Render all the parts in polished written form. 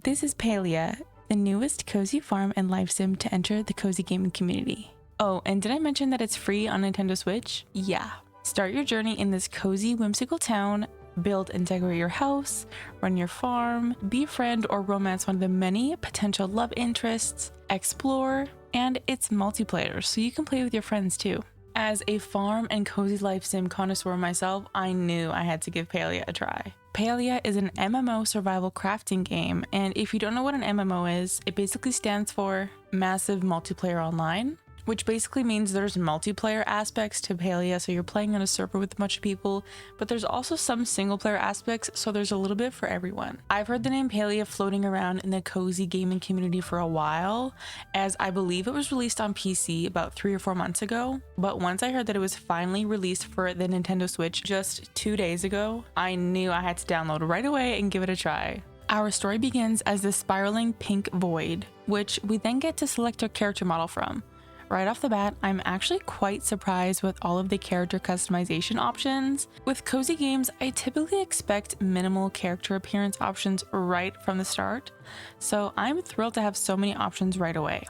This is Palia, the newest cozy farm and life sim to enter the cozy gaming community. Oh, and did I mention that it's free on Nintendo Switch? Yeah. Start your journey in this cozy, whimsical town, build and decorate your house, run your farm, befriend or romance one of the many potential love interests, explore, and it's multiplayer, so you can play with your friends too. As a farm and cozy life sim connoisseur myself, I knew I had to give Palia a try. Palia is an MMO survival crafting game, and if you don't know what an MMO is, it basically stands for Massive Multiplayer Online, which basically means there's multiplayer aspects to Palia, so you're playing on a server with a bunch of people, but there's also some single player aspects, so there's a little bit for everyone. I've heard the name Palia floating around in the cozy gaming community for a while, as I believe it was released on PC about 3 or 4 months ago, but once I heard that it was finally released for the Nintendo Switch just 2 days ago, I knew I had to download right away and give it a try. Our story begins as the spiraling pink void, which we then get to select our character model from. Right off the bat, I'm actually quite surprised with all of the character customization options. With cozy games, I typically expect minimal character appearance options right from the start, so I'm thrilled to have so many options right away.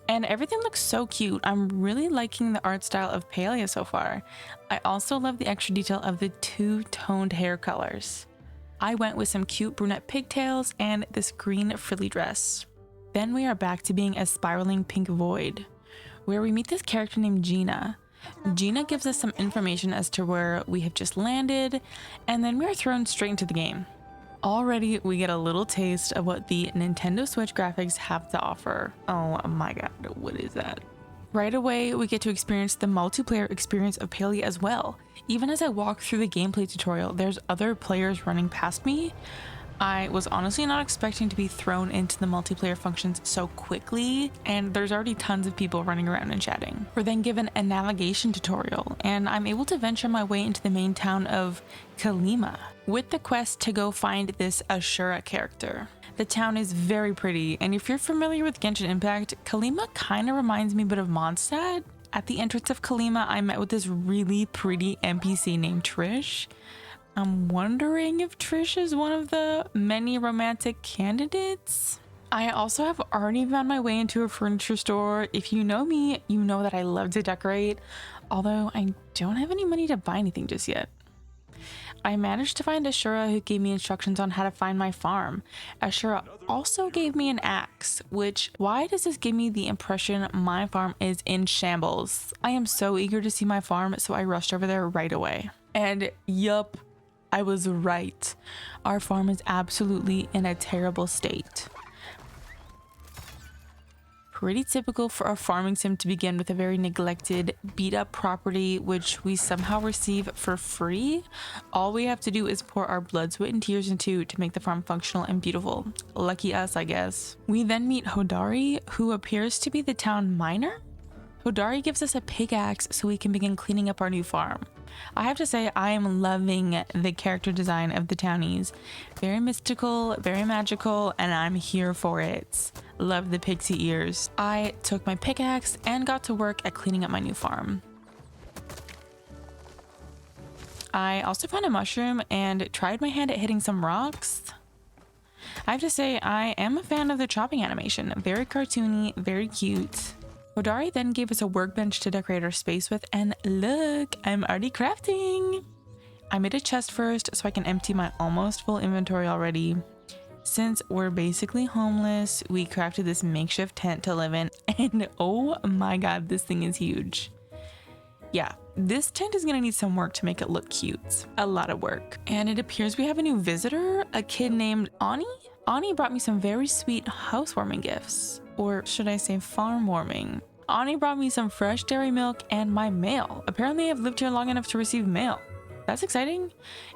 And everything looks so cute. I'm really liking the art style of Palia so far. I also love the extra detail of the two-toned hair colors. I went with some cute brunette pigtails and this green frilly dress. Then we are back to being a spiraling pink void, where we meet this character named Gina. Gina gives us some information as to where we have just landed, and then we are thrown straight into the game. Already, we get a little taste of what the Nintendo Switch graphics have to offer. Oh my god, what is that? Right away, we get to experience the multiplayer experience of Palia as well. Even as I walk through the gameplay tutorial, there's other players running past me. I was honestly not expecting to be thrown into the multiplayer functions so quickly, and there's already tons of people running around and chatting. We're then given a navigation tutorial, and I'm able to venture my way into the main town of Kalima with the quest to go find this Ashura character. The town is very pretty, and if you're familiar with Genshin Impact, Kalima kind of reminds me a bit of Mondstadt. At the entrance of Kalima, I met with this really pretty NPC named Trish. I'm wondering if Trish is one of the many romantic candidates. I also have already found my way into a furniture store. If you know me, you know that I love to decorate, although I don't have any money to buy anything just yet. I managed to find Ashura, who gave me instructions on how to find my farm. Ashura also gave me an axe, which, why does this give me the impression my farm is in shambles? I am so eager to see my farm, so I rushed over there right away. And yup, I was right. Our farm is absolutely in a terrible state. Pretty typical for a farming sim to begin with a very neglected, beat up property, which we somehow receive for free. All we have to do is pour our blood, sweat, and tears into to make the farm functional and beautiful. Lucky us, I guess. We then meet Hodari, who appears to be the town miner. Hodari gives us a pickaxe so we can begin cleaning up our new farm. I have to say, I am loving the character design of the townies. Very mystical, very magical, and I'm here for it. Love the pixie ears. I took my pickaxe and got to work at cleaning up my new farm. I also found a mushroom and tried my hand at hitting some rocks. I have to say, I am a fan of the chopping animation. Very cartoony, very cute. Hodari then gave us a workbench to decorate our space with, and look, I'm already crafting! I made a chest first so I can empty my almost full inventory already. Since we're basically homeless, we crafted this makeshift tent to live in, and oh my god, this thing is huge. Yeah, this tent is gonna need some work to make it look cute. A lot of work. And it appears we have a new visitor, a kid named Ani? Ani brought me some very sweet housewarming gifts. Or should I say farm warming? Ani brought me some fresh dairy milk and my mail. Apparently I've lived here long enough to receive mail. That's exciting.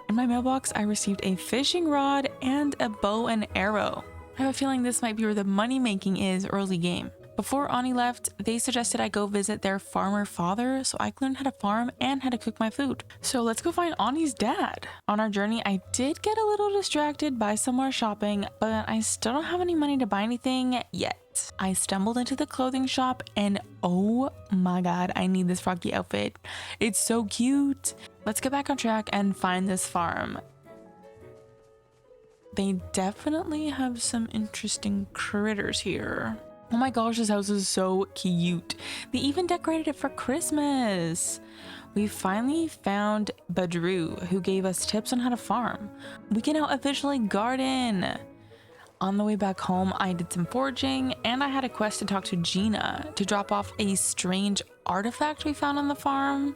In my mailbox, I received a fishing rod and a bow and arrow. I have a feeling this might be where the money making is early game. Before Ani left, they suggested I go visit their farmer father so I could learn how to farm and how to cook my food. So let's go find Ani's dad. On our journey, I did get a little distracted by some more shopping, but I still don't have any money to buy anything yet. I stumbled into the clothing shop and oh my god, I need this froggy outfit. It's so cute. Let's get back on track and find this farm. They definitely have some interesting critters here. Oh my gosh, this house is so cute. They even decorated it for Christmas. We finally found Badru, who gave us tips on how to farm. We can now officially garden. On the way back home, I did some foraging, and I had a quest to talk to Gina to drop off a strange artifact we found on the farm.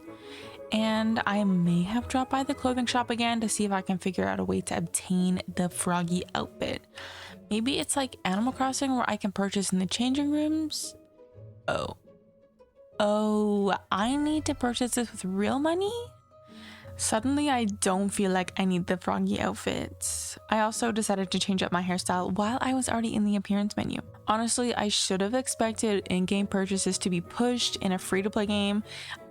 And I may have dropped by the clothing shop again to see if I can figure out a way to obtain the froggy outfit. Maybe it's like Animal Crossing where I can purchase in the changing rooms. Oh, I need to purchase this with real money? Suddenly, I don't feel like I need the froggy outfit. I also decided to change up my hairstyle while I was already in the appearance menu. Honestly, I should have expected in-game purchases to be pushed in a free-to-play game.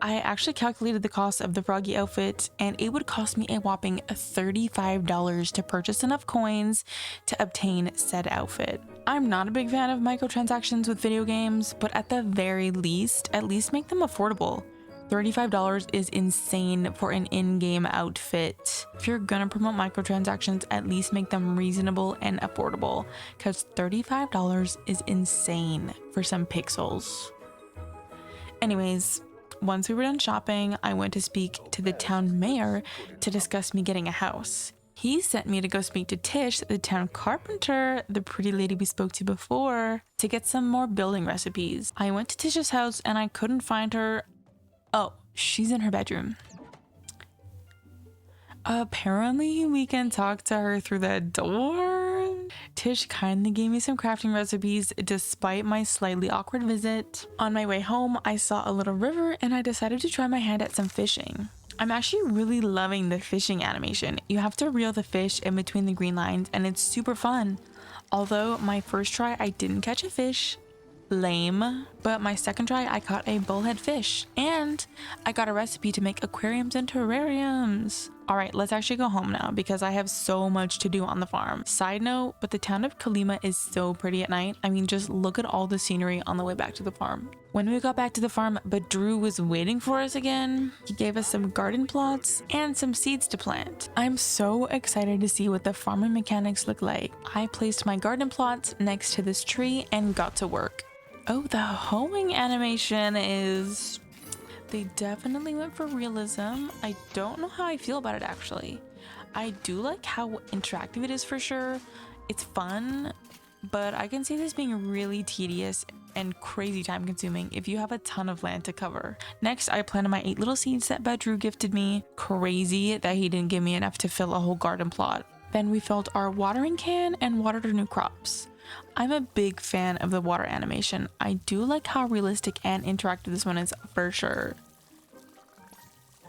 I actually calculated the cost of the froggy outfit, and it would cost me a whopping $35 to purchase enough coins to obtain said outfit. I'm not a big fan of microtransactions with video games, but at the very least, at least make them affordable. $35 is insane for an in-game outfit. If you're gonna promote microtransactions, at least make them reasonable and affordable, because $35 is insane for some pixels. Anyways, once we were done shopping, I went to speak to the town mayor to discuss me getting a house. He sent me to go speak to Tish, the town carpenter, the pretty lady we spoke to before, to get some more building recipes. I went to Tish's house and I couldn't find her. Oh, she's in her bedroom. Apparently, we can talk to her through the door. Tish kindly gave me some crafting recipes despite my slightly awkward visit. On my way home, I saw a little river and I decided to try my hand at some fishing. I'm actually really loving the fishing animation. You have to reel the fish in between the green lines and it's super fun. Although my first try, I didn't catch a fish. Lame. But my second try, I caught a bullhead fish and I got a recipe to make aquariums and terrariums. All right, let's actually go home now because I have so much to do on the farm. Side note, but the town of Kalima is so pretty at night. I mean, just look at all the scenery on the way back to the farm. When we got back to the farm, Badru was waiting for us again. He gave us some garden plots and some seeds to plant. I'm so excited to see what the farming mechanics look like. I placed my garden plots next to this tree and got to work. Oh, the hoeing animation is... They definitely went for realism. I don't know how I feel about it actually. I do like how interactive it is for sure. It's fun, but I can see this being really tedious and crazy time consuming if you have a ton of land to cover. Next, I planted my 8 little seeds that Badru gifted me. Crazy that he didn't give me enough to fill a whole garden plot. Then we filled our watering can and watered our new crops. I'm a big fan of the water animation. I do like how realistic and interactive this one is for sure.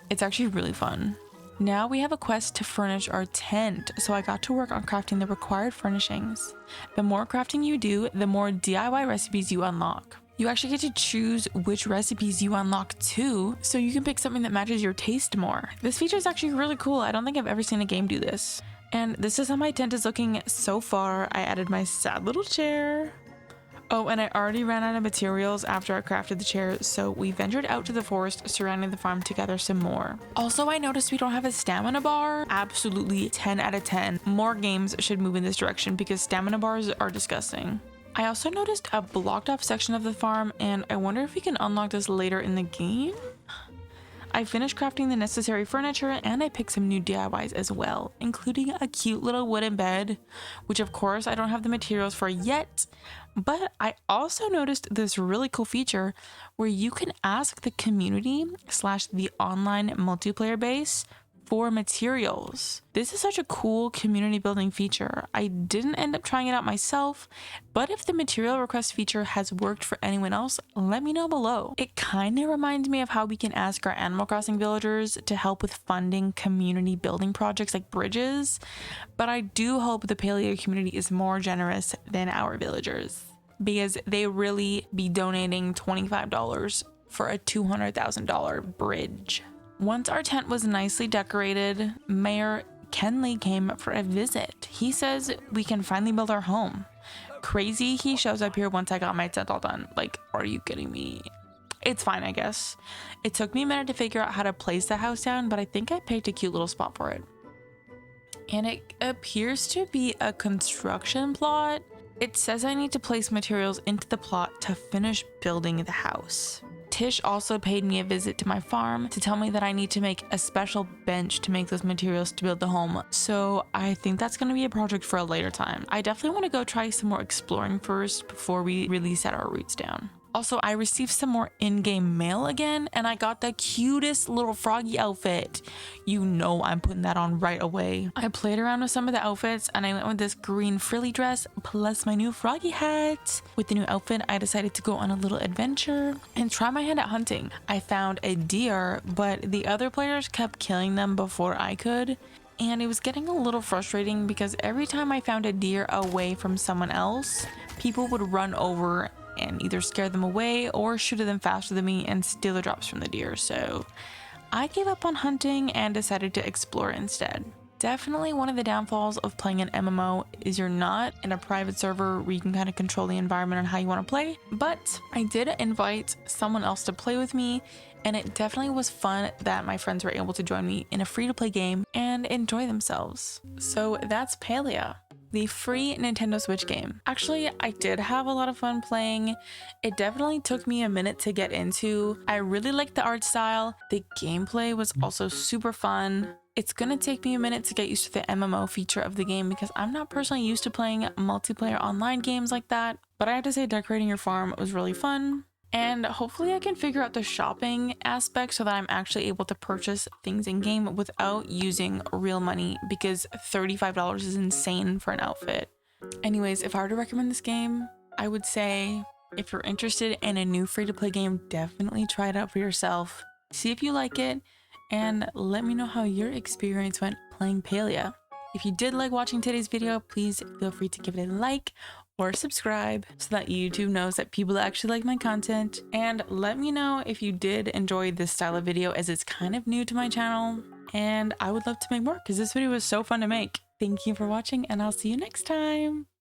It's actually really fun. Now we have a quest to furnish our tent, so I got to work on crafting the required furnishings. The more crafting you do, the more DIY recipes you unlock. You actually get to choose which recipes you unlock too, so you can pick something that matches your taste more. This feature is actually really cool. I don't think I've ever seen a game do this. And this is how my tent is looking so far. I added my sad little chair. Oh, and I already ran out of materials after I crafted the chair, so we ventured out to the forest surrounding the farm to gather some more. Also, I noticed we don't have a stamina bar. Absolutely 10 out of 10. More games should move in this direction because stamina bars are disgusting. I also noticed a blocked off section of the farm, and I wonder if we can unlock this later in the game? I finished crafting the necessary furniture and I picked some new DIYs as well, including a cute little wooden bed, which of course I don't have the materials for yet, but I also noticed this really cool feature where you can ask the community / the online multiplayer base for materials. This is such a cool community building feature. I didn't end up trying it out myself, but if the material request feature has worked for anyone else, let me know below. It kind of reminds me of how we can ask our Animal Crossing villagers to help with funding community building projects like bridges, but I do hope the Palia community is more generous than our villagers because they really be donating $25 for a $200,000 bridge. Once our tent was nicely decorated, Mayor Kenley came for a visit. He says we can finally build our home. Crazy he shows up here once I got my tent all done. Like, are you kidding me? It's fine, I guess. It took me a minute to figure out how to place the house down, but I think I picked a cute little spot for it. and it appears to be a construction plot. It says I need to place materials into the plot to finish building the house. Tish also paid me a visit to my farm to tell me that I need to make a special bench to make those materials to build the home. So I think that's going to be a project for a later time. I definitely want to go try some more exploring first before we really set our roots down. Also, I received some more in-game mail again, and I got the cutest little froggy outfit. You know I'm putting that on right away. I played around with some of the outfits, and I went with this green frilly dress plus my new froggy hat. With the new outfit, I decided to go on a little adventure and try my hand at hunting. I found a deer, but the other players kept killing them before I could. And it was getting a little frustrating because every time I found a deer away from someone else, people would run over and either scare them away or shoot at them faster than me and steal the drops from the deer. So I gave up on hunting and decided to explore instead. Definitely one of the downfalls of playing an MMO is you're not in a private server where you can kind of control the environment on how you want to play, but I did invite someone else to play with me, and it definitely was fun that my friends were able to join me in a free-to-play game and enjoy themselves. So that's Palia, the free Nintendo Switch game. Actually, I did have a lot of fun playing. It definitely took me a minute to get into. I really liked the art style. The gameplay was also super fun. It's gonna take me a minute to get used to the MMO feature of the game because I'm not personally used to playing multiplayer online games like that. But I have to say, decorating your farm was really fun. And hopefully I can figure out the shopping aspect so that I'm actually able to purchase things in game without using real money, because $35 is insane for an outfit. Anyways, if I were to recommend this game, I would say if you're interested in a new free-to-play game, definitely try it out for yourself. See if you like it, and let me know how your experience went playing Palia. If you did like watching today's video, please feel free to give it a like or subscribe so that YouTube knows that people actually like my content. And let me know if you did enjoy this style of video, as it's kind of new to my channel and I would love to make more because this video was so fun to make. Thank you for watching, and I'll see you next time.